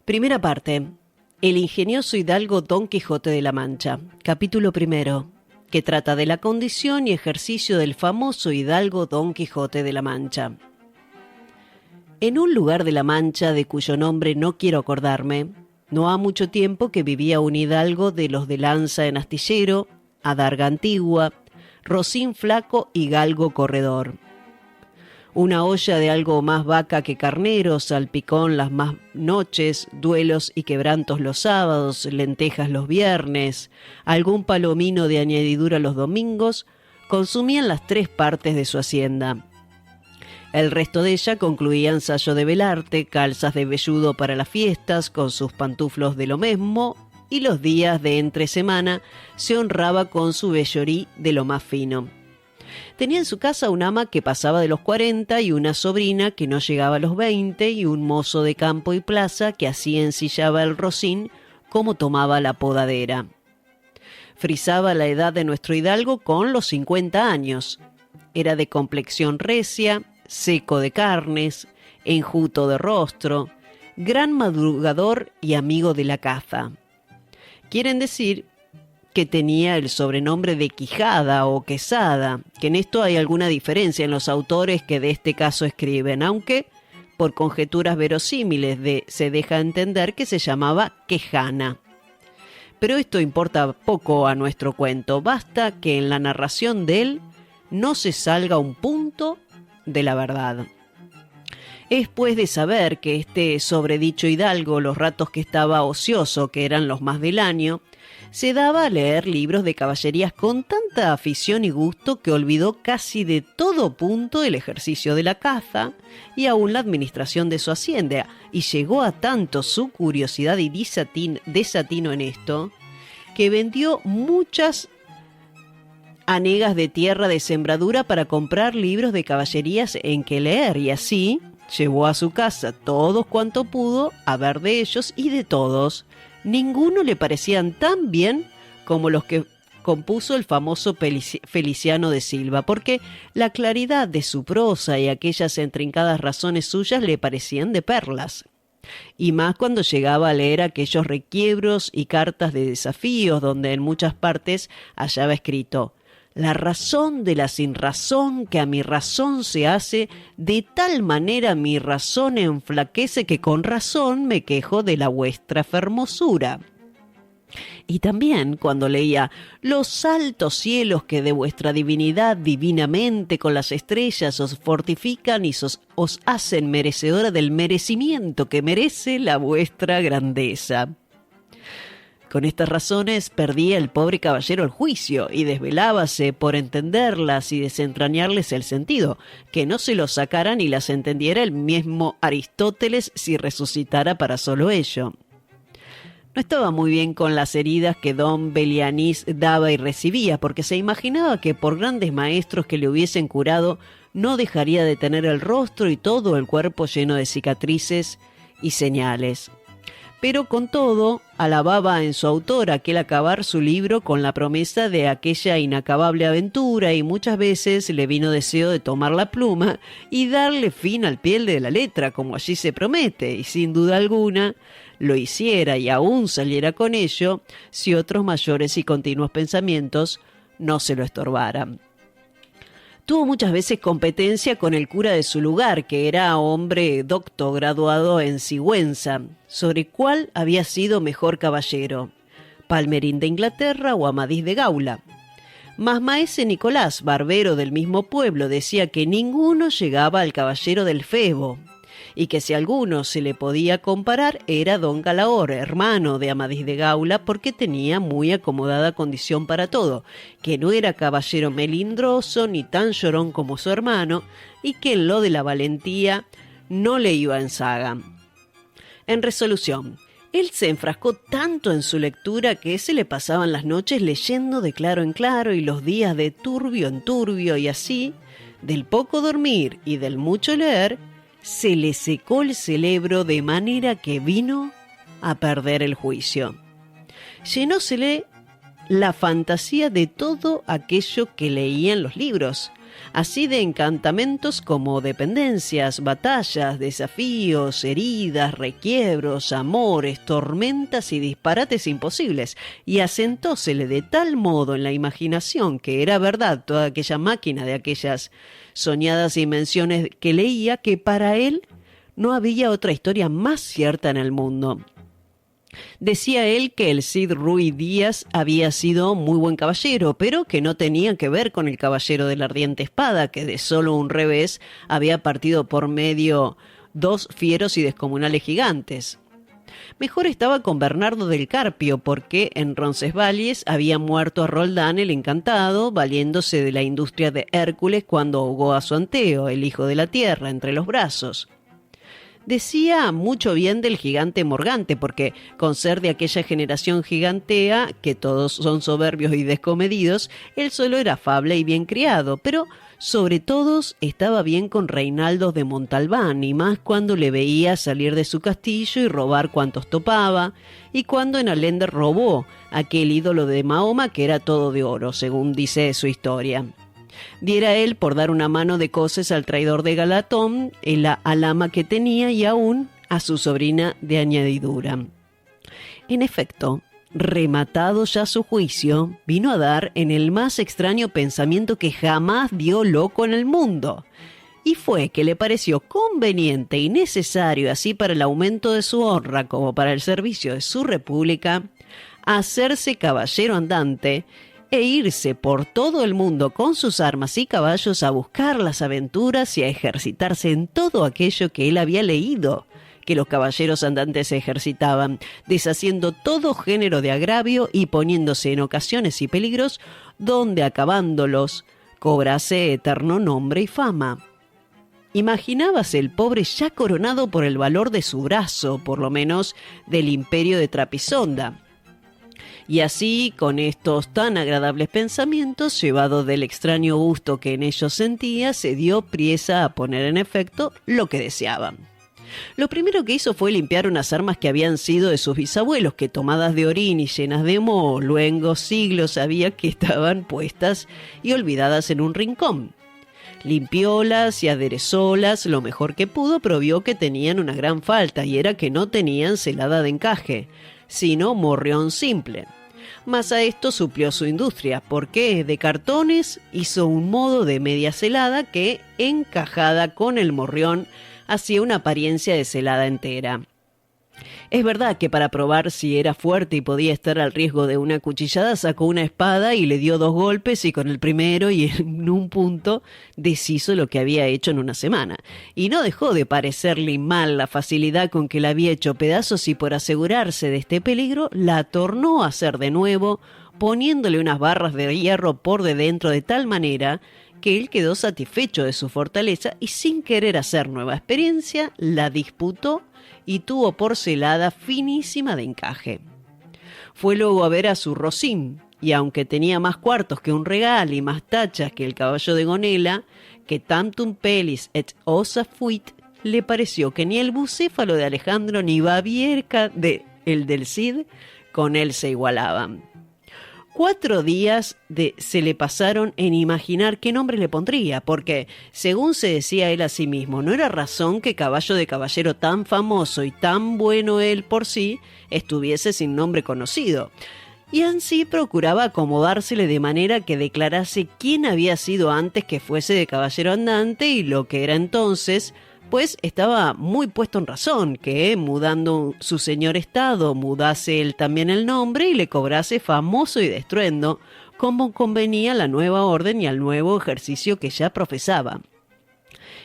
Primera parte. El ingenioso hidalgo Don Quijote de la Mancha. Capítulo primero, que trata de la condición y ejercicio del famoso hidalgo Don Quijote de la Mancha. En un lugar de la Mancha, de cuyo nombre no quiero acordarme, no ha mucho tiempo que vivía un hidalgo de los de lanza en astillero, adarga antigua, rocín flaco y galgo corredor. Una olla de algo más vaca que carnero, salpicón las más noches, duelos y quebrantos los sábados, lentejas los viernes, algún palomino de añadidura los domingos, consumían las 3 partes de su hacienda. El resto de ella concluía en sayo de velarte, calzas de velludo para las fiestas, con sus pantuflos de lo mismo, y los días de entre semana se honraba con su vellorí de lo más fino. Tenía en su casa un ama que pasaba de los 40 y una sobrina que no llegaba a los 20 y un mozo de campo y plaza que así ensillaba el rocín como tomaba la podadera. Frisaba la edad de nuestro hidalgo con los 50 años. Era de complexión recia, seco de carnes, enjuto de rostro, gran madrugador y amigo de la caza. Quieren decir que tenía el sobrenombre de Quijada o Quesada, que en esto hay alguna diferencia en los autores que de este caso escriben, aunque por conjeturas verosímiles se deja entender que se llamaba Quejana. Pero esto importa poco a nuestro cuento, basta que en la narración de él no se salga un punto de la verdad. Es pues de saber que este sobredicho hidalgo, los ratos que estaba ocioso, que eran los más del año, se daba a leer libros de caballerías con tanta afición y gusto que olvidó casi de todo punto el ejercicio de la caza y aún la administración de su hacienda, y llegó a tanto su curiosidad y desatino en esto, que vendió muchas hanegas de tierra de sembradura para comprar libros de caballerías en que leer, y así llevó a su casa todos cuanto pudo a ver de ellos, y de todos ninguno le parecían tan bien como los que compuso el famoso Feliciano de Silva, porque la claridad de su prosa y aquellas intrincadas razones suyas le parecían de perlas. Y más cuando llegaba a leer aquellos requiebros y cartas de desafíos donde en muchas partes hallaba escrito: la razón de la sinrazón que a mi razón se hace, de tal manera mi razón enflaquece que con razón me quejo de la vuestra fermosura. Y también cuando leía: los altos cielos que de vuestra divinidad divinamente con las estrellas os fortifican y os hacen merecedora del merecimiento que merece la vuestra grandeza. Con estas razones perdía el pobre caballero el juicio y desvelábase por entenderlas y desentrañarles el sentido, que no se lo sacara ni las entendiera el mismo Aristóteles si resucitara para solo ello. No estaba muy bien con las heridas que don Belianís daba y recibía, porque se imaginaba que por grandes maestros que le hubiesen curado no dejaría de tener el rostro y todo el cuerpo lleno de cicatrices y señales. Pero con todo, alababa en su autor aquel acabar su libro con la promesa de aquella inacabable aventura, y muchas veces le vino deseo de tomar la pluma y darle fin al pie de la letra, como allí se promete, y sin duda alguna lo hiciera y aún saliera con ello si otros mayores y continuos pensamientos no se lo estorbaran. Tuvo muchas veces competencia con el cura de su lugar, que era hombre docto graduado en Sigüenza, sobre cuál había sido mejor caballero, Palmerín de Inglaterra o Amadís de Gaula. Mas maese Nicolás, barbero del mismo pueblo, decía que ninguno llegaba al caballero del Febo, y que si alguno se le podía comparar era don Galaor, hermano de Amadís de Gaula, porque tenía muy acomodada condición para todo, que no era caballero melindroso ni tan llorón como su hermano, y que en lo de la valentía no le iba en saga. En resolución, él se enfrascó tanto en su lectura que se le pasaban las noches leyendo de claro en claro y los días de turbio en turbio, y así, del poco dormir y del mucho leer, se le secó el cerebro de manera que vino a perder el juicio. Llenósele la fantasía de todo aquello que leía en los libros, así de encantamentos como dependencias, batallas, desafíos, heridas, requiebros, amores, tormentas y disparates imposibles, y asentósele de tal modo en la imaginación que era verdad toda aquella máquina de aquellas soñadas invenciones que leía, que para él no había otra historia más cierta en el mundo. Decía él que el Cid Ruy Díaz había sido muy buen caballero, pero que no tenía que ver con el caballero de la ardiente espada, que de solo un revés había partido por medio 2 fieros y descomunales gigantes. Mejor estaba con Bernardo del Carpio, porque en Roncesvalles había muerto a Roldán el Encantado, valiéndose de la industria de Hércules cuando ahogó a su Anteo, el hijo de la tierra, entre los brazos. Decía mucho bien del gigante Morgante, porque con ser de aquella generación gigantea, que todos son soberbios y descomedidos, él solo era afable y bien criado, pero sobre todos estaba bien con Reinaldos de Montalbán, y más cuando le veía salir de su castillo y robar cuantos topaba, y cuando en Alende robó aquel ídolo de Mahoma que era todo de oro, según dice su historia. Diera él por dar una mano de coces al traidor de Galatón, al ama que tenía y aún a su sobrina de añadidura. En efecto, rematado ya su juicio, vino a dar en el más extraño pensamiento que jamás dio loco en el mundo. Y fue que le pareció conveniente y necesario, así para el aumento de su honra como para el servicio de su república, hacerse caballero andante e irse por todo el mundo con sus armas y caballos a buscar las aventuras y a ejercitarse en todo aquello que él había leído que los caballeros andantes se ejercitaban, deshaciendo todo género de agravio y poniéndose en ocasiones y peligros donde acabándolos cobrase eterno nombre y fama. Imaginábase el pobre ya coronado por el valor de su brazo, por lo menos del imperio de Trapisonda. Y así, con estos tan agradables pensamientos, llevado del extraño gusto que en ellos sentía, se dio priesa a poner en efecto lo que deseaban. Lo primero que hizo fue limpiar unas armas que habían sido de sus bisabuelos, que tomadas de orín y llenas de moho, luengos siglos había que estaban puestas y olvidadas en un rincón. Limpiólas y aderezólas lo mejor que pudo, pero vio que tenían una gran falta, y era que no tenían celada de encaje, sino morrión simple. Mas a esto suplió su industria, porque de cartones hizo un modo de media celada que, encajada con el morrión, hacía una apariencia de celada entera. Es verdad que para probar si era fuerte y podía estar al riesgo de una cuchillada, sacó una espada y le dio 2 golpes, y con el primero y en un punto deshizo lo que había hecho en una semana. Y no dejó de parecerle mal la facilidad con que la había hecho pedazos, y por asegurarse de este peligro la tornó a hacer de nuevo, poniéndole unas barras de hierro por de dentro de tal manera que él quedó satisfecho de su fortaleza y, sin querer hacer nueva experiencia, la disputó y tuvo por celada finísima de encaje. Fue luego a ver a su Rocín, y aunque tenía más cuartos que un regal y más tachas que el caballo de Gonela, que tantum pellis et ossa fuit, le pareció que ni el bucéfalo de Alejandro ni Babierca el del Cid con él se igualaban. 4 días se le pasaron en imaginar qué nombre le pondría, porque, según se decía él a sí mismo, no era razón que caballo de caballero tan famoso y tan bueno él por sí estuviese sin nombre conocido. Y así procuraba acomodársele de manera que declarase quién había sido antes que fuese de caballero andante y lo que era entonces, pues estaba muy puesto en razón que, mudando su señor estado, mudase él también el nombre y le cobrase famoso y de estruendo, como convenía a la nueva orden y al nuevo ejercicio que ya profesaba.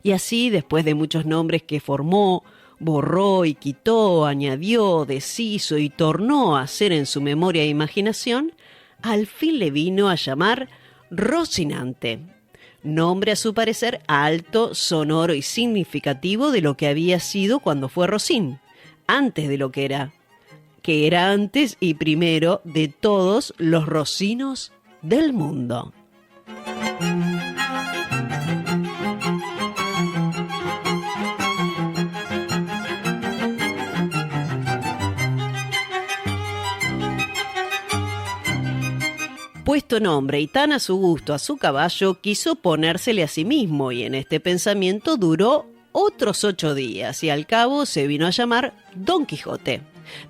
Y así, después de muchos nombres que formó, borró y quitó, añadió, deshizo y tornó a hacer en su memoria e imaginación, al fin le vino a llamar Rocinante. Nombre a su parecer alto, sonoro y significativo de lo que había sido cuando fue Rocín, antes de lo que era antes y primero de todos los rocinos del mundo. Puesto nombre y tan a su gusto a su caballo, quiso ponérsele a sí mismo, y en este pensamiento duró otros 8 días, y al cabo se vino a llamar Don Quijote,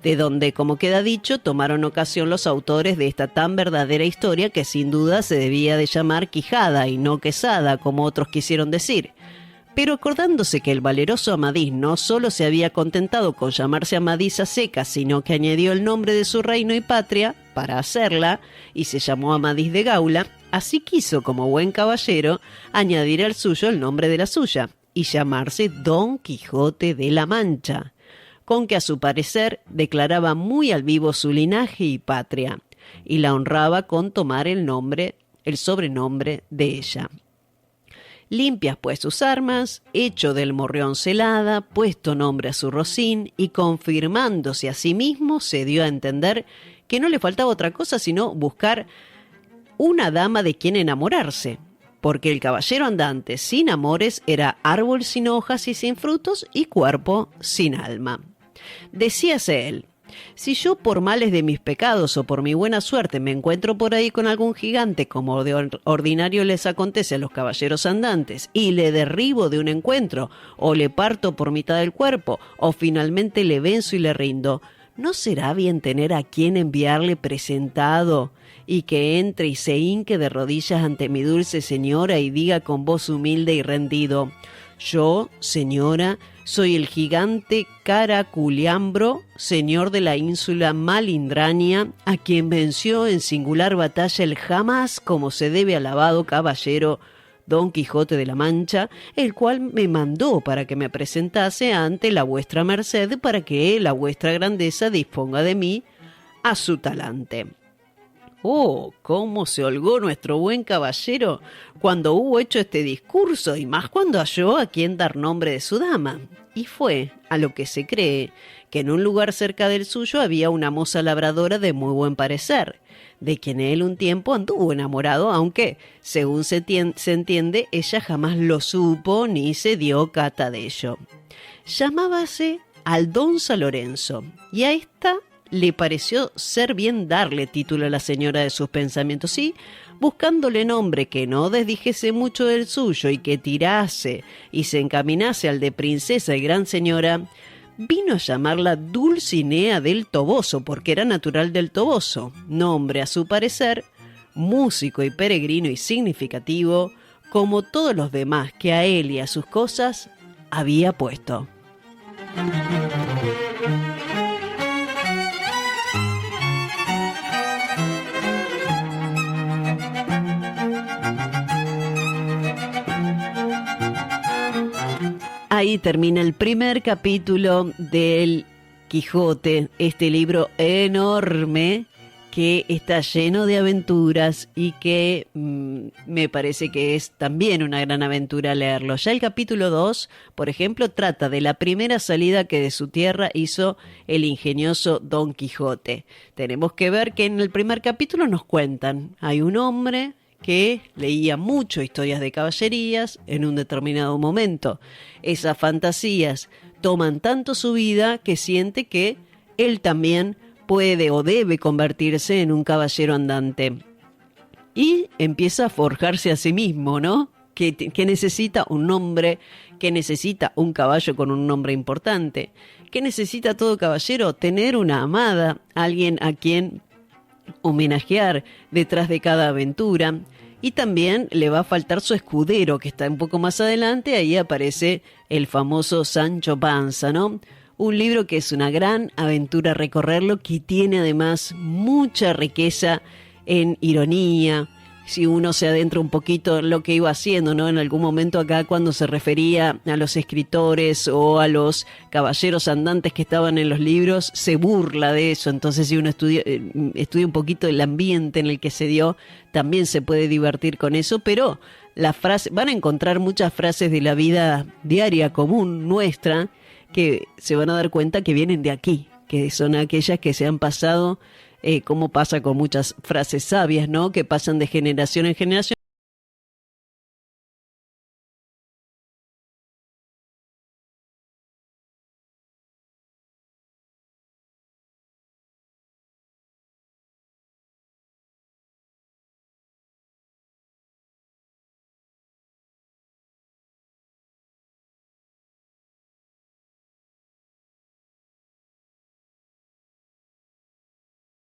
de donde, como queda dicho, tomaron ocasión los autores de esta tan verdadera historia, que sin duda se debía de llamar Quijada y no Quesada, como otros quisieron decir. Pero acordándose que el valeroso Amadís no solo se había contentado con llamarse Amadís a secas, sino que añadió el nombre de su reino y patria para hacerla, y se llamó Amadís de Gaula, así quiso, como buen caballero, añadir al suyo el nombre de la suya, y llamarse Don Quijote de la Mancha, con que a su parecer declaraba muy al vivo su linaje y patria, y la honraba con tomar el sobrenombre de ella. Limpias pues sus armas, hecho del morrión celada, puesto nombre a su rocín, y confirmándose a sí mismo, se dio a entender que no le faltaba otra cosa sino buscar una dama de quien enamorarse, porque el caballero andante sin amores era árbol sin hojas y sin frutos, y cuerpo sin alma. Decíase él: si yo por males de mis pecados o por mi buena suerte me encuentro por ahí con algún gigante, como de ordinario les acontece a los caballeros andantes, y le derribo de un encuentro, o le parto por mitad del cuerpo, o finalmente le venzo y le rindo, ¿no será bien tener a quien enviarle presentado, y que entre y se hinque de rodillas ante mi dulce señora y diga con voz humilde y rendido: yo, señora, soy el gigante Caraculiambro, señor de la ínsula Malindrania, a quien venció en singular batalla el jamás como se debe alabado caballero Don Quijote de la Mancha, el cual me mandó para que me presentase ante la vuestra merced, para que la vuestra grandeza disponga de mí a su talante. Oh, cómo se holgó nuestro buen caballero cuando hubo hecho este discurso, y más cuando halló a quien dar nombre de su dama. Y fue, a lo que se cree, que en un lugar cerca del suyo había una moza labradora de muy buen parecer, de quien él un tiempo anduvo enamorado, aunque, según se entiende, ella jamás lo supo ni se dio cata de ello. Llamábase Aldonza Lorenzo, y a esta le pareció ser bien darle título a la señora de sus pensamientos, y, buscándole nombre que no desdijese mucho del suyo y que tirase y se encaminase al de princesa y gran señora, vino a llamarla Dulcinea del Toboso, porque era natural del Toboso, nombre a su parecer músico y peregrino y significativo, como todos los demás que a él y a sus cosas había puesto. Ahí termina el primer capítulo del Quijote, este libro enorme que está lleno de aventuras y que me parece que es también una gran aventura leerlo. Ya el capítulo 2, por ejemplo, trata de la primera salida que de su tierra hizo el ingenioso Don Quijote. Tenemos que ver que en el primer capítulo nos cuentan, hay un hombre que leía mucho historias de caballerías en un determinado momento. Esas fantasías toman tanto su vida que siente que él también puede o debe convertirse en un caballero andante. Y empieza a forjarse a sí mismo, ¿no? Que necesita un nombre, que necesita un caballo con un nombre importante, que necesita todo caballero tener una amada, alguien a quien homenajear detrás de cada aventura. Y también le va a faltar su escudero, que está un poco más adelante. Ahí aparece el famoso Sancho Panza, ¿no? Un libro que es una gran aventura recorrerlo, que tiene además mucha riqueza en ironía. Si uno se adentra un poquito en lo que iba haciendo, ¿no? En algún momento acá, cuando se refería a los escritores o a los caballeros andantes que estaban en los libros, se burla de eso. Entonces, si uno estudia un poquito el ambiente en el que se dio, también se puede divertir con eso. Pero van a encontrar muchas frases de la vida diaria común nuestra que se van a dar cuenta que vienen de aquí, que son aquellas que se han pasado, como pasa con muchas frases sabias, ¿no? Que pasan de generación en generación.